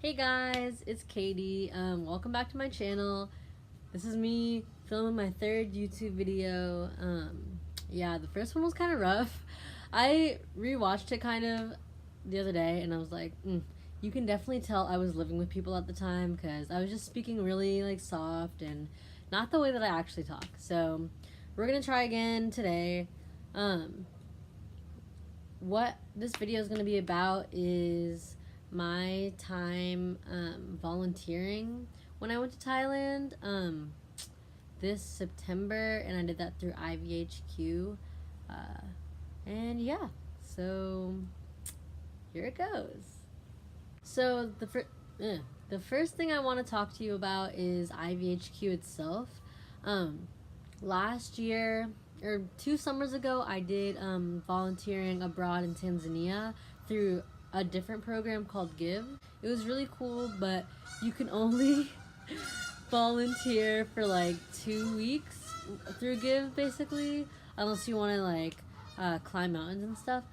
Hey guys, it's Catie. Welcome back to my channel. This is me filming my third YouTube video. Yeah, the first one was kind of rough. I rewatched it kind of the other day and I was like, you can definitely tell I was living with people at the time because I was just speaking really like soft and not the way that I actually talk. So we're gonna try again today. What this video is gonna be about is my time volunteering when I went to Thailand this September, and I did that through IVHQ, and yeah, so here it goes. So the first thing I want to talk to you about is IVHQ itself. Last year or 2 summers ago, I did volunteering abroad in Tanzania through a different program called Give. It was really cool, but you can only volunteer for like 2 weeks through Give, basically, unless you want to like climb mountains and stuff.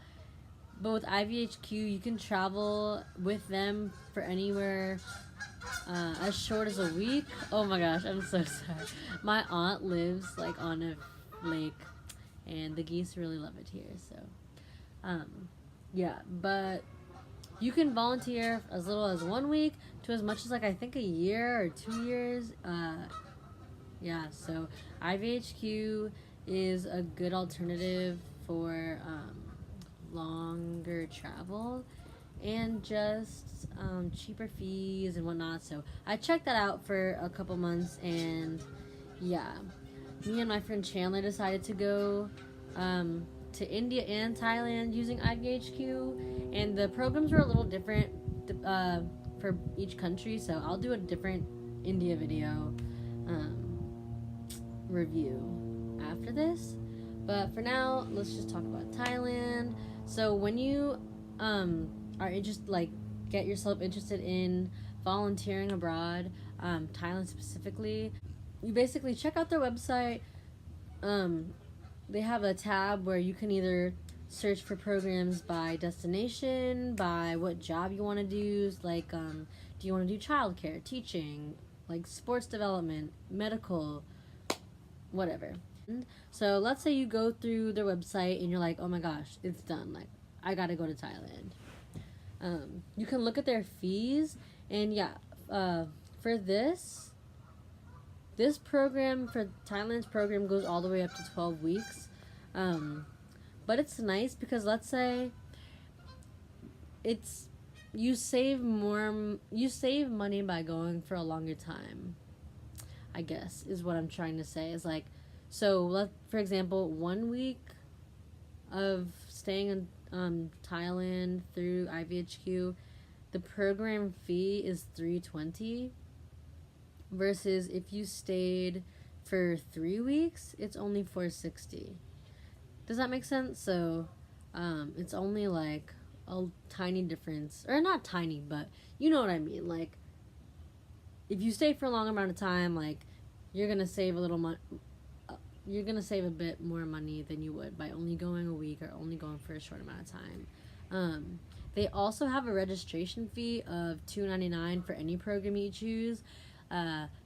But with IVHQ, you can travel with them for anywhere as short as a week. Oh my gosh, I'm so sorry. My aunt lives like on a lake, and the geese really love it here. So, yeah, but you can volunteer as little as 1 week to as much as like I think a year or 2 years. Yeah, so IVHQ is a good alternative for longer travel and just cheaper fees and whatnot. So I checked that out for a couple months, and yeah, me and my friend Chandler decided to go to India and Thailand using IVHQ, and the programs were a little different for each country, so I'll do a different India video review after this. But for now, let's just talk about Thailand. So when you are get yourself interested in volunteering abroad, Thailand specifically, you basically check out their website. They have a tab where you can either search for programs by destination, by what job you want to do, like do you want to do childcare, teaching, like sports development, medical, whatever. So let's say you go through their website and you're like, oh my gosh, it's done, like I gotta go to Thailand. You can look at their fees, and yeah, for this program, for Thailand's program, goes all the way up to 12 weeks. But it's nice because let's say you save money by going for a longer time, I guess, is what I'm trying to say. Is like, so for example, 1 week of staying in Thailand through IVHQ, the program fee is $320. Versus if you stayed for 3 weeks, it's only $460. Does that make sense? So it's only like a tiny difference, or not tiny, but you know what I mean. Like if you stay for a long amount of time, like you're gonna save a little money. You're gonna save a bit more money than you would by only going a week or only going for a short amount of time. They also have a registration fee of $299 for any program you choose.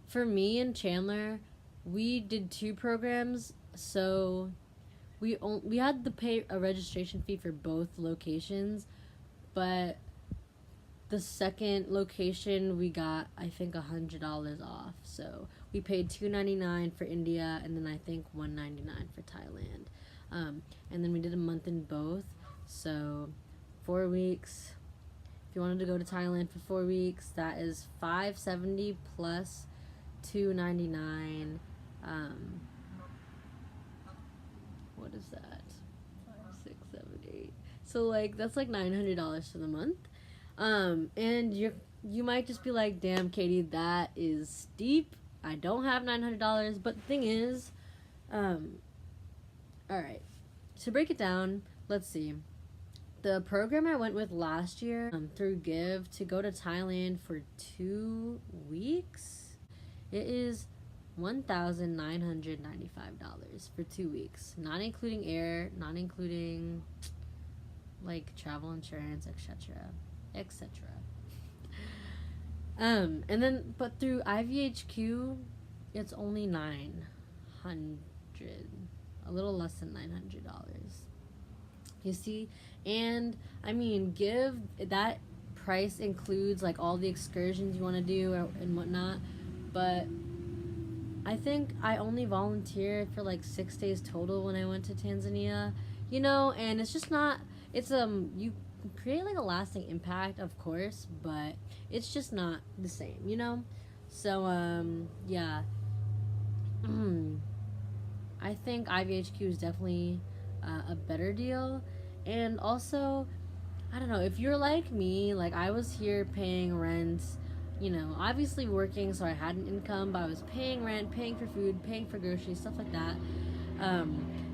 For me and Chandler, we did 2 programs, so we had to pay a registration fee for both locations, but the second location we got, I think, $100 off. So we paid $299 for India, and then I think $199 for Thailand. And then we did a month in both, so 4 weeks. If you wanted to go to Thailand for 4 weeks, that is $570 plus $299. What is that? 5, 6, 7, 8. So like that's like $900 for the month. And you might just be like, damn, Catie, that is steep. I don't have $900. But the thing is, all right. To break it down, let's see. The program I went with last year through Give to go to Thailand for 2 weeks, it is $1,995 for 2 weeks, not including air, not including like travel insurance, etc. And then, but through IVHQ, it's only 900, a little less than $900. You see, and I mean, give that price includes like all the excursions you want to do and whatnot, but I think I only volunteered for like 6 days total when I went to Tanzania, and it's just not. It's you create like a lasting impact, of course, but it's just not the same. So yeah, I think IVHQ is definitely a better deal, and also I don't know if you're like me, like I was here paying rent, obviously working, so I had an income, but I was paying rent, paying for food, paying for groceries, stuff like that.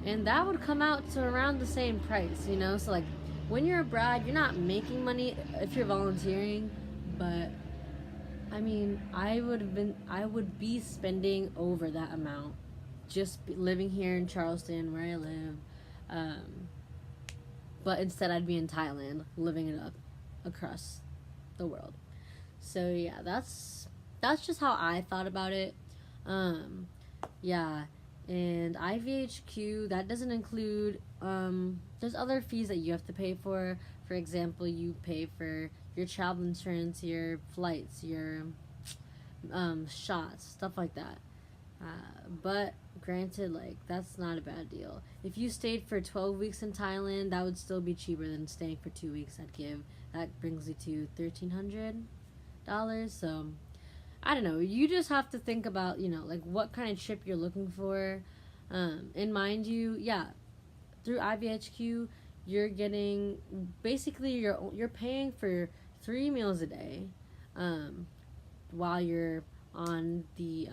And that would come out to around the same price. So like when you're abroad, you're not making money if you're volunteering, but I mean, I would be spending over that amount just living here in Charleston where I live. Um, but instead I'd be in Thailand living it up across the world. So yeah, that's just how I thought about it. Yeah, and IVHQ, that doesn't include there's other fees that you have to pay for. For example, you pay for your travel insurance, your flights, your shots, stuff like that. But granted, like that's not a bad deal. If you stayed for 12 weeks in Thailand, that would still be cheaper than staying for 2 weeks. That brings you to $1,300. So I don't know. You just have to think about like what kind of trip you're looking for. And mind you, yeah, through IVHQ, you're getting basically you're paying for 3 meals a day, while you're on the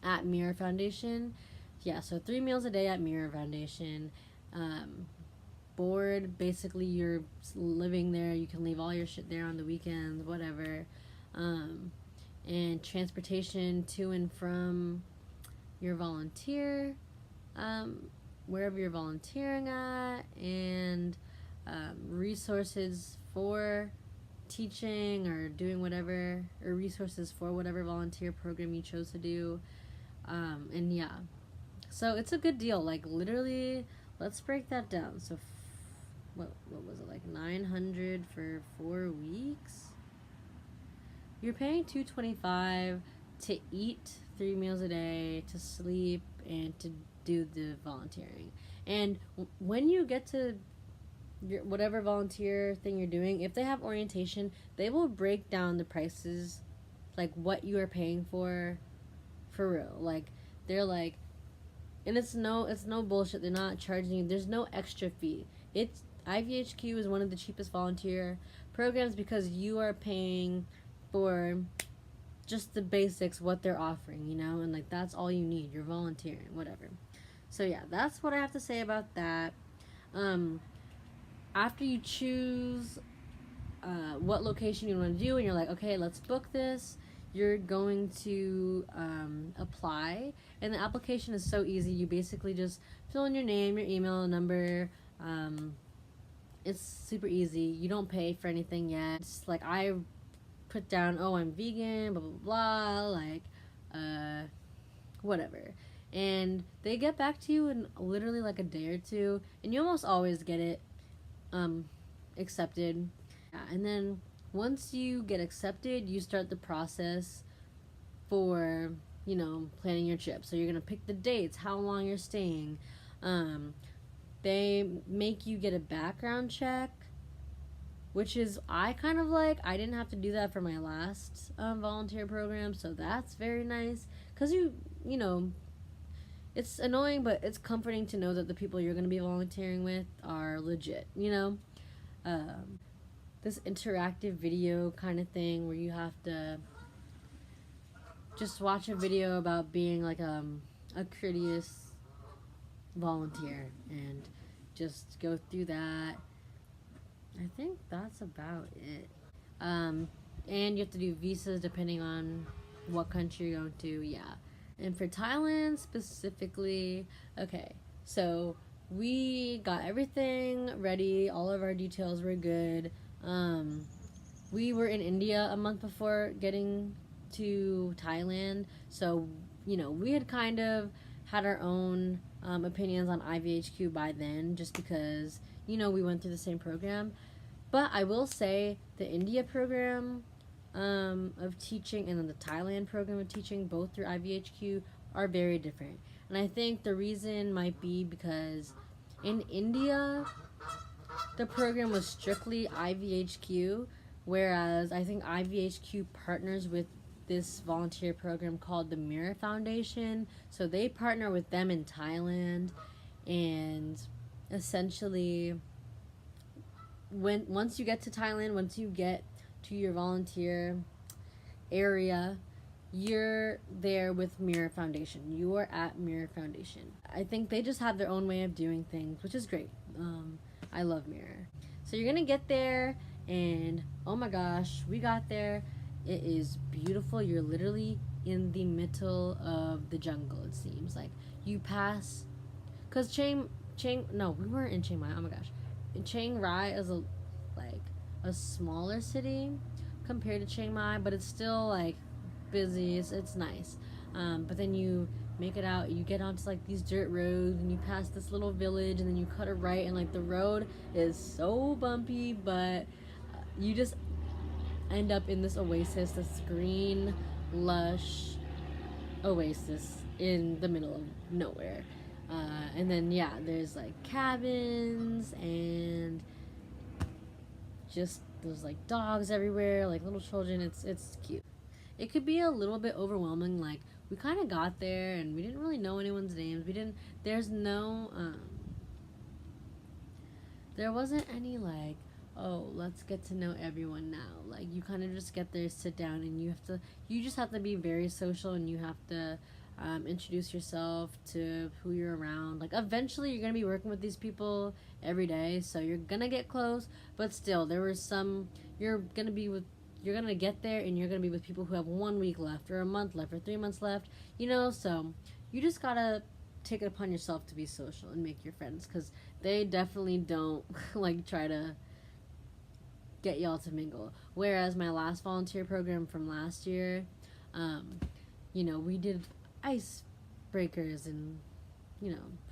at Mirror Foundation. Yeah, so 3 meals a day at Mirror Foundation. Board, basically you're living there. You can leave all your shit there on the weekends, whatever. And transportation to and from your volunteer, wherever you're volunteering at, and resources for teaching or doing whatever, or resources for whatever volunteer program you chose to do. And yeah, so it's a good deal. Like literally, let's break that down. So, what was it, like 900 for 4 weeks? You're paying $225 to eat 3 meals a day, to sleep, and to do the volunteering. And when you get to your whatever volunteer thing you're doing, if they have orientation, they will break down the prices, like what you are paying for real. Like they're like, and it's no bullshit. They're not charging you. There's no extra fee. It's IVHQ is one of the cheapest volunteer programs because you are paying for just the basics, what they're offering, and like that's all you need. You're volunteering, whatever. So yeah, that's what I have to say about that. After you choose what location you want to do, and you're like, okay, let's book this, you're going to apply. And the application is so easy. You basically just fill in your name, your email, number. It's super easy. You don't pay for anything yet. It's like I put down, oh, I'm vegan, blah, blah, blah, like, whatever. And they get back to you in literally like a day or two, and you almost always get it accepted. Yeah, and then once you get accepted, you start the process for, planning your trip. So you're going to pick the dates, how long you're staying. They make you get a background check, which is, I kind of like. I didn't have to do that for my last volunteer program, so that's very nice. Because it's annoying, but it's comforting to know that the people you're going to be volunteering with are legit, this interactive video kind of thing where you have to just watch a video about being like a courteous volunteer and just go through that. I think that's about it. And you have to do visas depending on what country you're going to. Yeah. And for Thailand specifically, okay, so we got everything ready. All of our details were good. we were in India a month before getting to Thailand, so we had kind of had our own opinions on IVHQ by then, just because we went through the same program. But I will say the India program of teaching and then the Thailand program of teaching, both through IVHQ, are very different. And I think the reason might be because in India, the program was strictly IVHQ, whereas I think IVHQ partners with this volunteer program called the Mirror Foundation. So they partner with them in Thailand, and essentially once you get to Thailand, once you get to your volunteer area, you're there with Mirror Foundation. You are at Mirror Foundation. I think they just have their own way of doing things, which is great. I love Mirror. So you're gonna get there, and oh my gosh, we got there. It is beautiful. You're literally in the middle of the jungle, it seems. Like, you pass, because no, we weren't in Chiang Mai, oh my gosh. Chiang Rai is a smaller city compared to Chiang Mai, but it's still like busy. It's nice. But then you make it out, you get onto like these dirt roads, and you pass this little village, and then you cut a right, and like the road is so bumpy, but you just end up in this oasis, this green, lush oasis in the middle of nowhere. And then there's like cabins and just there's like dogs everywhere, like little children. It's cute. It could be a little bit overwhelming. Like, we kind of got there and we didn't really know anyone's names. There wasn't any like, oh, let's get to know everyone now. Like, you kind of just get there, sit down, and you just have to be very social, and you have to introduce yourself to who you're around. Like, eventually you're gonna be working with these people every day, so you're gonna get close, but still there were some you're gonna get there and you're gonna be with people who have 1 week left or a month left or 3 months left, so you just gotta take it upon yourself to be social and make your friends, because they definitely don't like try to get y'all to mingle. Whereas my last volunteer program from last year, we did icebreakers and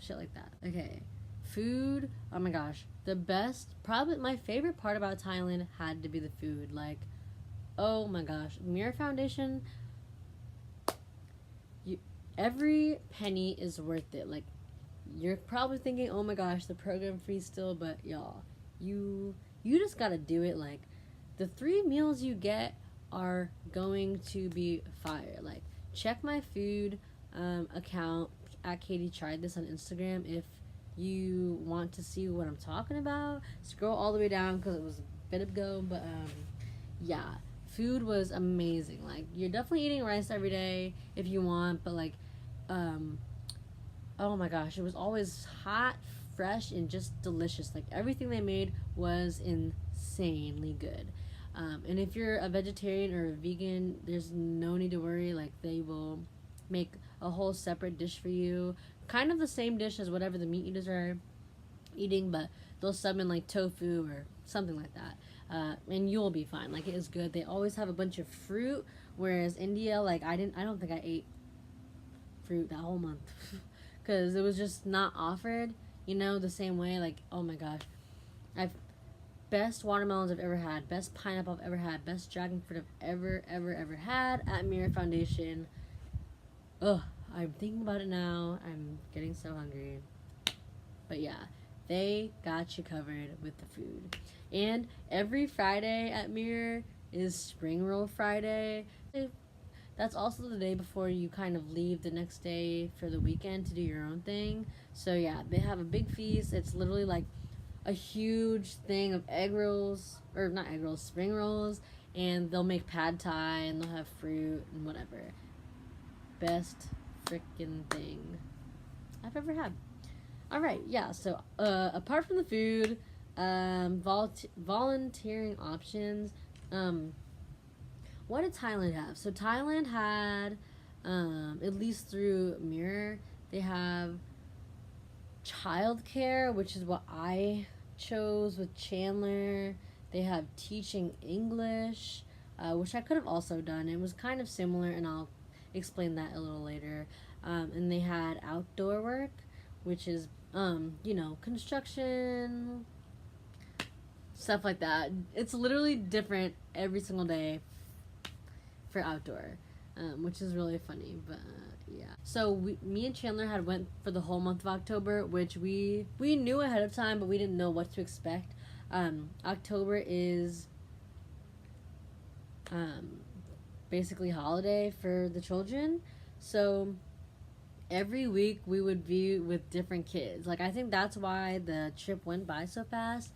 shit like that. Okay, food, oh my gosh, the best, probably my favorite part about Thailand had to be the food. Like, oh my gosh, Mirror Foundation, every penny is worth it. Like, you're probably thinking, oh my gosh, the program free still, but y'all, you just gotta do it. Like, the 3 meals you get are going to be fire. Like, check my food account at Catie Tried This on Instagram if you want to see what I'm talking about. Scroll all the way down because it was a bit ago, but food was amazing. Like, you're definitely eating rice every day if you want, but like, oh my gosh, it was always hot, fresh, and just delicious. Like, everything they made was insanely good. And if you're a vegetarian or a vegan, there's no need to worry. Like, they will make a whole separate dish for you, kind of the same dish as whatever the meat eaters are eating, but they'll sub in like tofu or something like that, and you'll be fine. Like, it is good. They always have a bunch of fruit, whereas India, like, I don't think I ate fruit that whole month because it was just not offered, the same way. Like, oh my gosh, best watermelons I've ever had, best pineapple I've ever had, best dragon fruit I've ever had at Mirror Foundation. Ugh, I'm thinking about it now. I'm getting so hungry. But yeah, they got you covered with the food. And every Friday at Mirror is Spring Roll Friday. That's also the day before you kind of leave the next day for the weekend to do your own thing. So yeah, they have a big feast. It's literally like a huge thing of egg rolls, or not egg rolls, spring rolls, and they'll make pad thai and they'll have fruit and whatever. Best freaking thing I've ever had. Alright, yeah, so apart from the food, volunteering options, what did Thailand have? So Thailand had, at least through Mirror, they have childcare, which is what I chose with Chandler. They have teaching English, which I could have also done. It was kind of similar, and I'll explain that a little later. And they had outdoor work, which is, construction, stuff like that. It's literally different every single day for outdoor, which is really funny. But yeah. So me and Chandler had went for the whole month of October, which we knew ahead of time, but we didn't know what to expect. October is basically holiday for the children, so every week we would be with different kids. Like, I think that's why the trip went by so fast.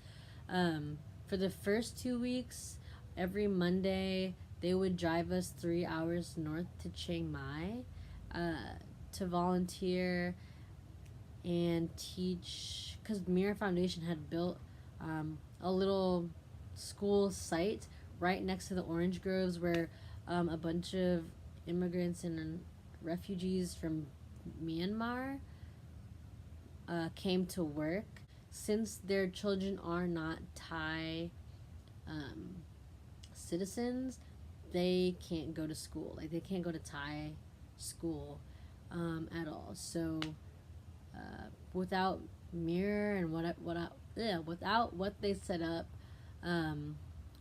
For the first 2 weeks, every Monday they would drive us 3 hours north to Chiang Mai to volunteer and teach, because Mirror Foundation had built a little school site right next to the orange groves where a bunch of immigrants and refugees from Myanmar came to work. Since their children are not Thai citizens, they can't go to school. Like, they can't go to Thai school at all. So without Mirror and without what they set up,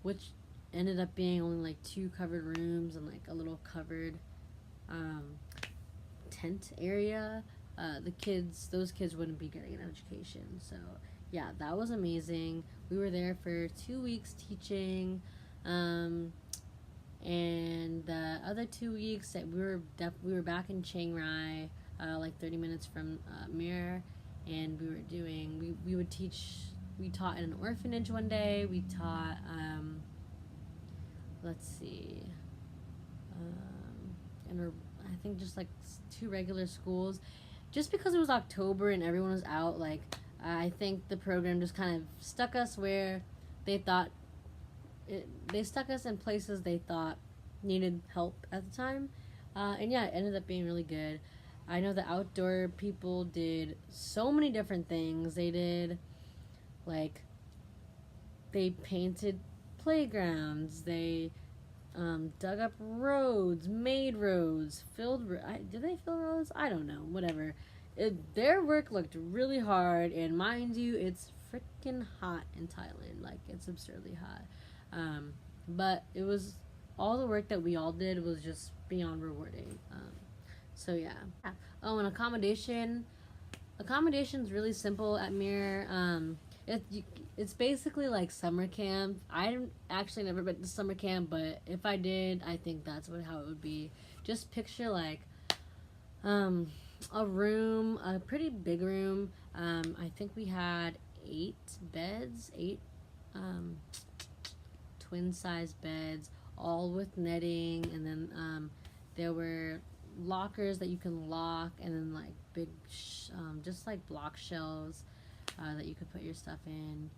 which ended up being only like 2 covered rooms and like a little covered tent area, those kids wouldn't be getting an education. So yeah, that was amazing. We were there for 2 weeks teaching, and the other 2 weeks that we were back in Chiang Mai, like 30 minutes from Mirror, and we taught in an orphanage one day. We taught I think just like 2 regular schools, just because it was October and everyone was out. Like, I think the program just kind of stuck us where they stuck us in places they thought needed help at the time, and yeah, it ended up being really good. I know the outdoor people did so many different things. They did, like, they painted playgrounds, they dug up roads, made roads, did they fill roads? I don't know, whatever. Their work looked really hard, and mind you, it's freaking hot in Thailand. Like, it's absurdly hot. But it was, all the work that we all did was just beyond rewarding. So yeah. Oh, and accommodation's really simple at Mirror. It's basically like summer camp. I actually never been to summer camp, but if I did, I think that's how it would be. Just picture like a room, a pretty big room. I think we had 8 beds, 8 twin size beds, all with netting, and then there were lockers that you can lock, and then like big just like block shelves that you could put your stuff in.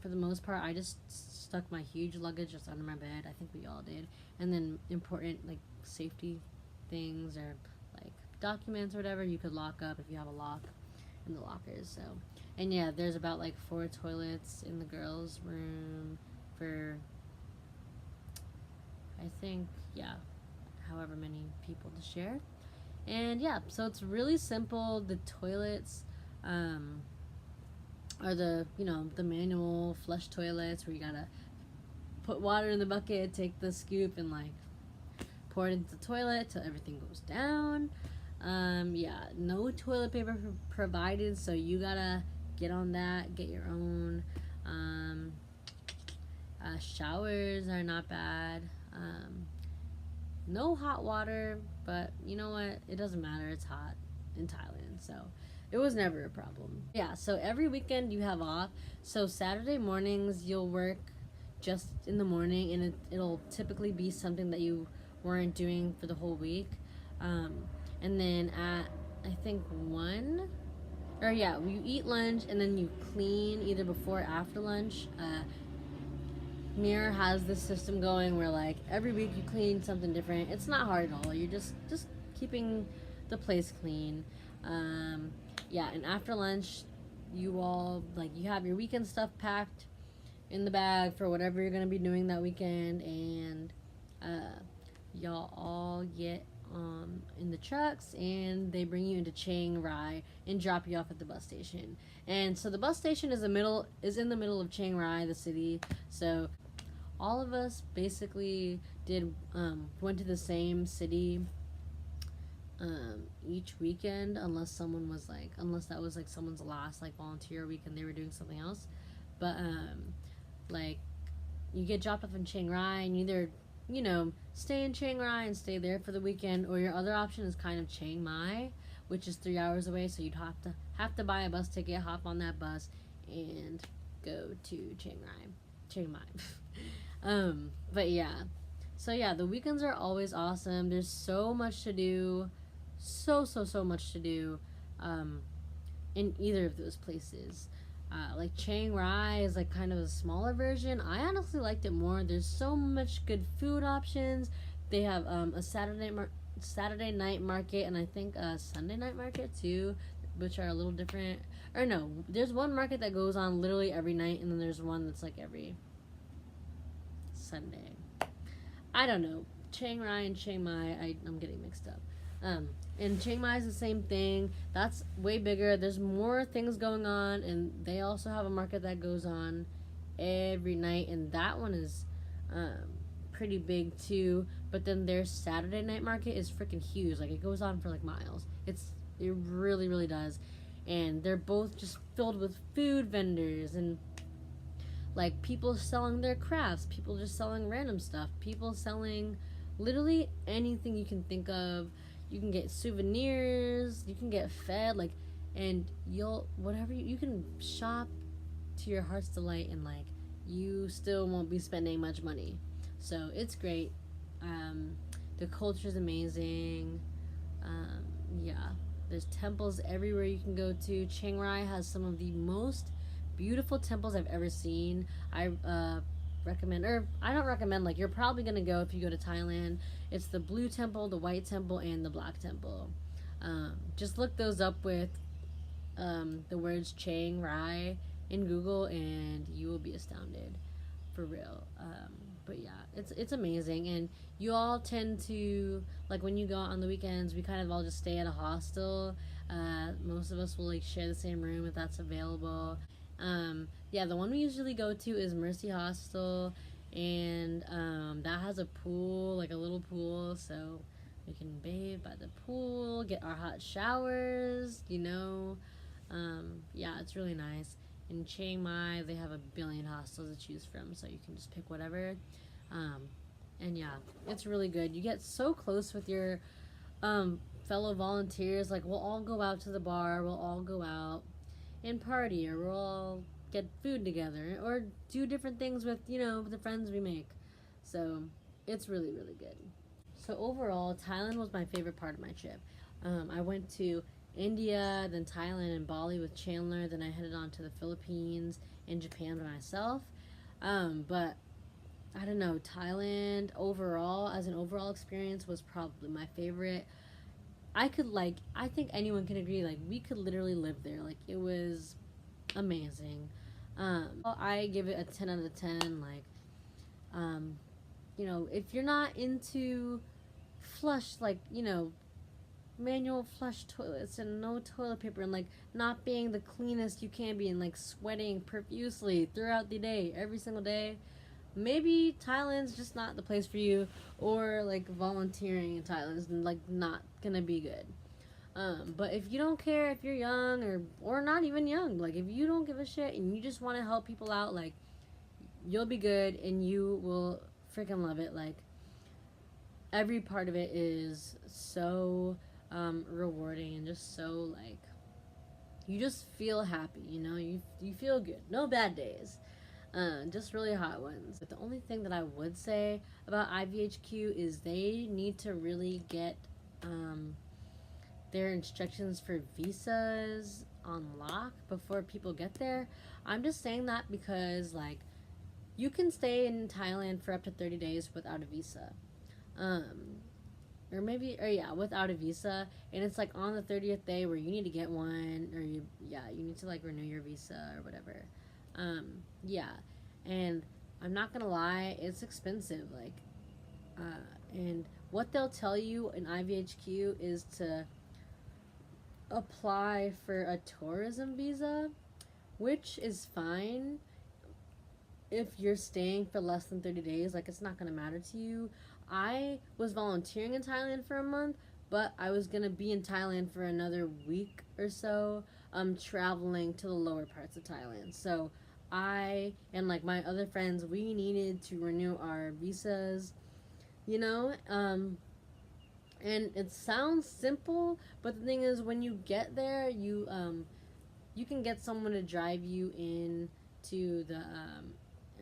For the most part, I just stuck my huge luggage just under my bed. I think we all did. And then important like safety things or like documents or whatever, you could lock up if you have a lock in the lockers. So, and yeah, there's about like 4 toilets in the girls' room for, I think, yeah, however many people to share. And yeah, so it's really simple. The toilets are the manual flush toilets where you gotta put water in the bucket, take the scoop, and like pour it into the toilet till everything goes down. Yeah, no toilet paper provided, so you gotta get on that, get your own. Showers are not bad. No hot water, but you know what? It doesn't matter. It's hot in Thailand, so it was never a problem. Yeah, so every weekend you have off. So Saturday mornings you'll work just in the morning, and it'll typically be something that you weren't doing for the whole week. And then at, I think, 1, or yeah, you eat lunch and then you clean either before or after lunch. Mirror has this system going where like every week you clean something different. It's not hard at all. You're just keeping the place clean. Yeah, and after lunch you all, like, you have your weekend stuff packed, in the bag for whatever you're gonna be doing that weekend, and y'all all get in the trucks, and they bring you into Chiang Mai and drop you off at the bus station. And so the bus station is in the middle of Chiang Mai, the city. So all of us basically went to the same city each weekend, unless that was like someone's last like volunteer week and they were doing something else. But like you get dropped off in Chiang Mai, and you either stay in Chiang Mai and stay there for the weekend, or your other option is kind of Chiang Mai, which is 3 hours away. So you'd have to buy a bus ticket, hop on that bus, and go to Chiang Mai. But yeah, so yeah, the weekends are always awesome. There's so much to do, so much to do, in either of those places. Like Chiang Mai is like kind of a smaller version. I honestly liked it more. There's so much good food options. They have a Saturday night market, and I think a Sunday night market too, which are a little different. Or no, there's one market that goes on literally every night, and then there's one that's like every Sunday. I don't know. Chiang Rai and Chiang Mai, I'm getting mixed up. And Chiang Mai is the same thing. That's way bigger. There's more things going on, and they also have a market that goes on every night, and that one is pretty big too. But then their Saturday night market is freaking huge. Like, it goes on for like miles. It really, really does. And they're both just filled with food vendors and like people selling their crafts, people just selling random stuff, people selling literally anything you can think of. You can get souvenirs, you can get fed, like, and you can shop to your heart's delight, and like you still won't be spending much money. So it's great. The culture is amazing. Yeah, there's temples everywhere you can go to. Chiang Rai has some of the most beautiful temples I've ever seen. I don't recommend, like, you're probably gonna go if you go to Thailand. It's the blue temple, the white temple, and the black temple. Just look those up with the words Chiang Rai in Google, and you will be astounded, for real. But yeah, it's amazing. And you all tend to, like, when you go out on the weekends, we kind of all just stay at a hostel. Most of us will like share the same room if that's available. Yeah, the one we usually go to is Mercy Hostel, and that has a pool, like a little pool, so we can bathe by the pool, get our hot showers, yeah, it's really nice. In Chiang Mai, they have a billion hostels to choose from, so you can just pick whatever. And yeah, it's really good. You get so close with your fellow volunteers. Like, we'll all go out to the bar, we'll all go out and party, or we'll all get food together, or do different things with the friends we make. So it's really, really good. So overall, Thailand was my favorite part of my trip. I went to India, then Thailand and Bali with Chandler, then I headed on to the Philippines and Japan by myself. But I don't know, Thailand overall, as an overall experience, was probably my favorite. I think anyone can agree, like, we could literally live there. Like, it was amazing. I give it a 10 out of 10. Like, if you're not into flush, like, manual flush toilets and no toilet paper, and like not being the cleanest you can be, and like sweating profusely throughout the day, every single day, maybe Thailand's just not the place for you, or like volunteering in Thailand is like not gonna be good. But if you don't care, if you're young or not even young, like if you don't give a shit and you just want to help people out, like, you'll be good and you will freaking love it. Like, every part of it is so rewarding, and just so, like, you just feel happy, you feel good. No bad days. Just really hot ones. But the only thing that I would say about IVHQ is they need to really get their instructions for visas on lock before people get there. I'm just saying that because, like, you can stay in Thailand for up to 30 days without a visa. Without a visa, and it's like on the 30th day where you need to get one, or you need to like renew your visa or whatever. Yeah, And I'm not gonna lie, it's expensive. Like, and what they'll tell you in IVHQ is to apply for a tourism visa, which is fine if you're staying for less than 30 days. Like, it's not gonna matter to you. I was volunteering in Thailand for a month, but I was gonna be in Thailand for another week or so, traveling to the lower parts of Thailand. So I and like my other friends, we needed to renew our visas, you know. And it sounds simple, but the thing is, when you get there, you can get someone to drive you in to the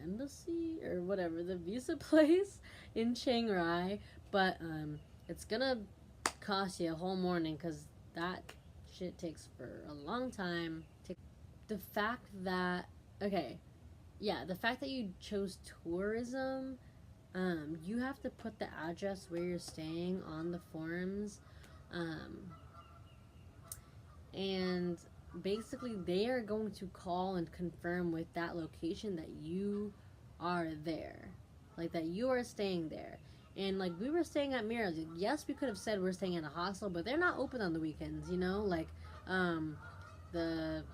embassy or whatever, the visa place in Chiang Mai, but it's gonna cost you a whole morning because that shit takes for a long time. The fact that, okay, yeah, the fact that you chose tourism, you have to put the address where you're staying on the forms, and basically they are going to call and confirm with that location that you are there, like that you are staying there. And like, we were staying at Mira. Yes, we could have said we're staying at a hostel, but they're not open on the weekends, you know, like the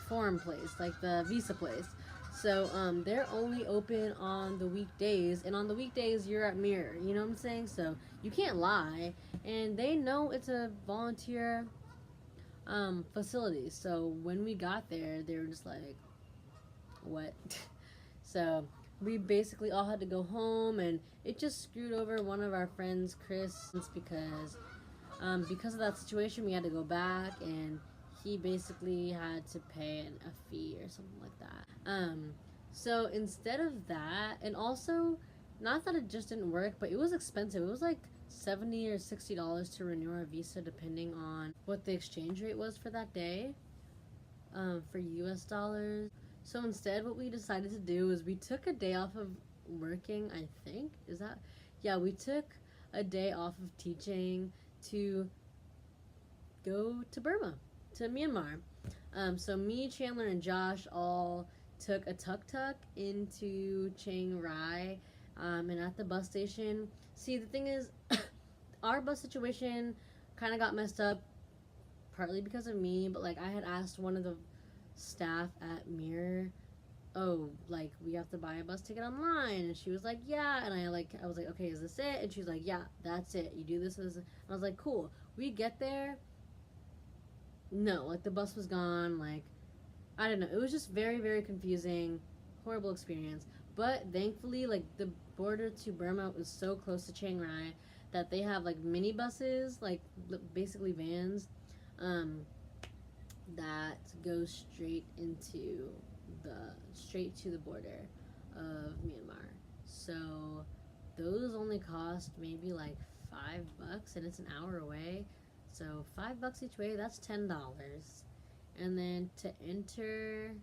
foreign place, like the visa place. So they're only open on the weekdays, and on the weekdays you're at Mirror. You know what I'm saying? So you can't lie, and they know it's a volunteer facility. So when we got there, they were just like, "What?" So we basically all had to go home, and it just screwed over one of our friends, Chris, because of that situation. We had to go back, and he basically had to pay a fee or something like that. So instead of that, and also, not that it just didn't work, but it was expensive. It was like $70 or $60 to renew our visa, depending on what the exchange rate was for that day, for US dollars. So instead, what we decided to do is we took a day off of working, I think. Is that? Yeah, we took a day off of teaching to go to Burma, to Myanmar. So me, Chandler, and Josh all took a tuk-tuk into Chiang Rai, and at the bus station. See, the thing is, our bus situation kind of got messed up, partly because of me, but like, I had asked one of the staff at Mirror, oh, like, we have to buy a bus ticket online, and she was like, yeah, and I was like, okay, is this it? And she was like, yeah, that's it, you do this, and I was like, cool. We get there, no, like, the bus was gone, like, I don't know, it was just very, very confusing, horrible experience. But thankfully, like, the border to Burma was so close to Chiang Rai that they have like mini buses, like basically vans, that go straight to the border of Myanmar. So those only cost maybe like $5, and it's an hour away. So $5 each way, that's $10. And then to enter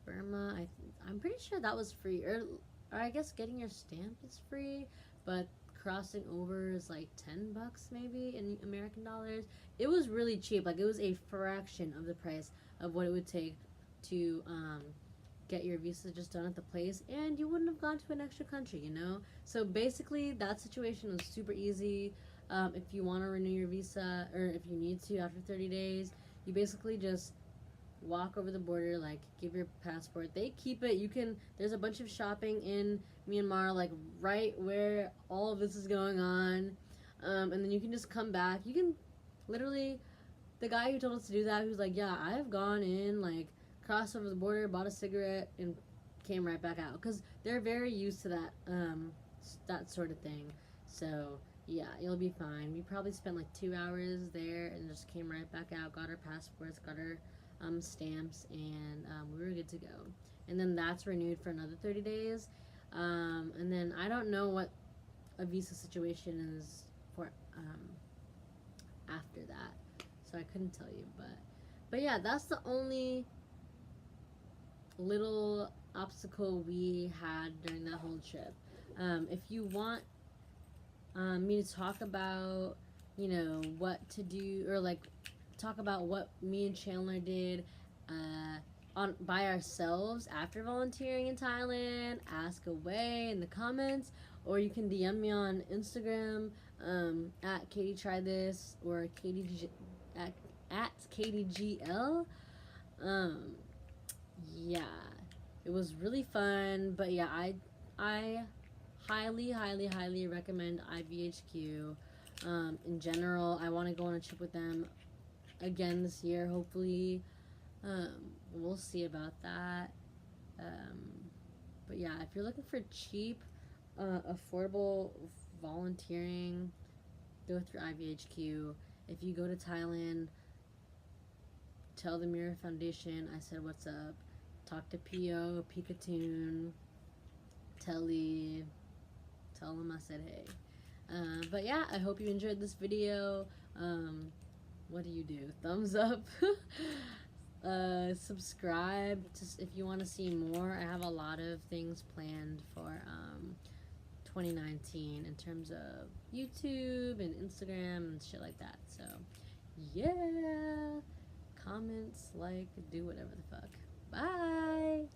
Burma, I'm pretty sure that was free, or I guess getting your stamp is free, but crossing over is like $10 maybe in American dollars. It was really cheap. Like, it was a fraction of the price of what it would take to get your visa just done at the place, and you wouldn't have gone to an extra country, you know. So basically, that situation was super easy. If you want to renew your visa, or if you need to after 30 days, you basically just walk over the border, like, give your passport. They keep it. There's a bunch of shopping in Myanmar, like right where all of this is going on, and then you can just come back. You can literally, the guy who told us to do that, he was like, yeah, I've gone in, like, crossed over the border, bought a cigarette, and came right back out, because they're very used to that sort of thing. So yeah, you'll be fine. We probably spent like 2 hours there and just came right back out, got our passports, got our stamps, and we were good to go. And then that's renewed for another 30 days. And then I don't know what a visa situation is for after that, so I couldn't tell you. But yeah, that's the only little obstacle we had during that whole trip. If you want me to talk about, you know, what to do, or like talk about what me and Chandler did, on by ourselves after volunteering in Thailand, ask away in the comments, or you can DM me on Instagram at Catie Try This or at KatieGL. Yeah, it was really fun, but yeah, I highly recommend IVHQ. In general, I want to go on a trip with them again this year, hopefully. We'll see about that. But yeah, if you're looking for cheap, affordable volunteering, go through IVHQ. If you go to Thailand, tell the Mirror Foundation I said what's up. Talk to Pio, Pikatoon, Telly. Tell them I said hey. But yeah, I hope you enjoyed this video. What do you do? Thumbs up. Subscribe if you want to see more. I have a lot of things planned for 2019 in terms of YouTube and Instagram and shit like that. So yeah, comments, like, do whatever the fuck. Bye.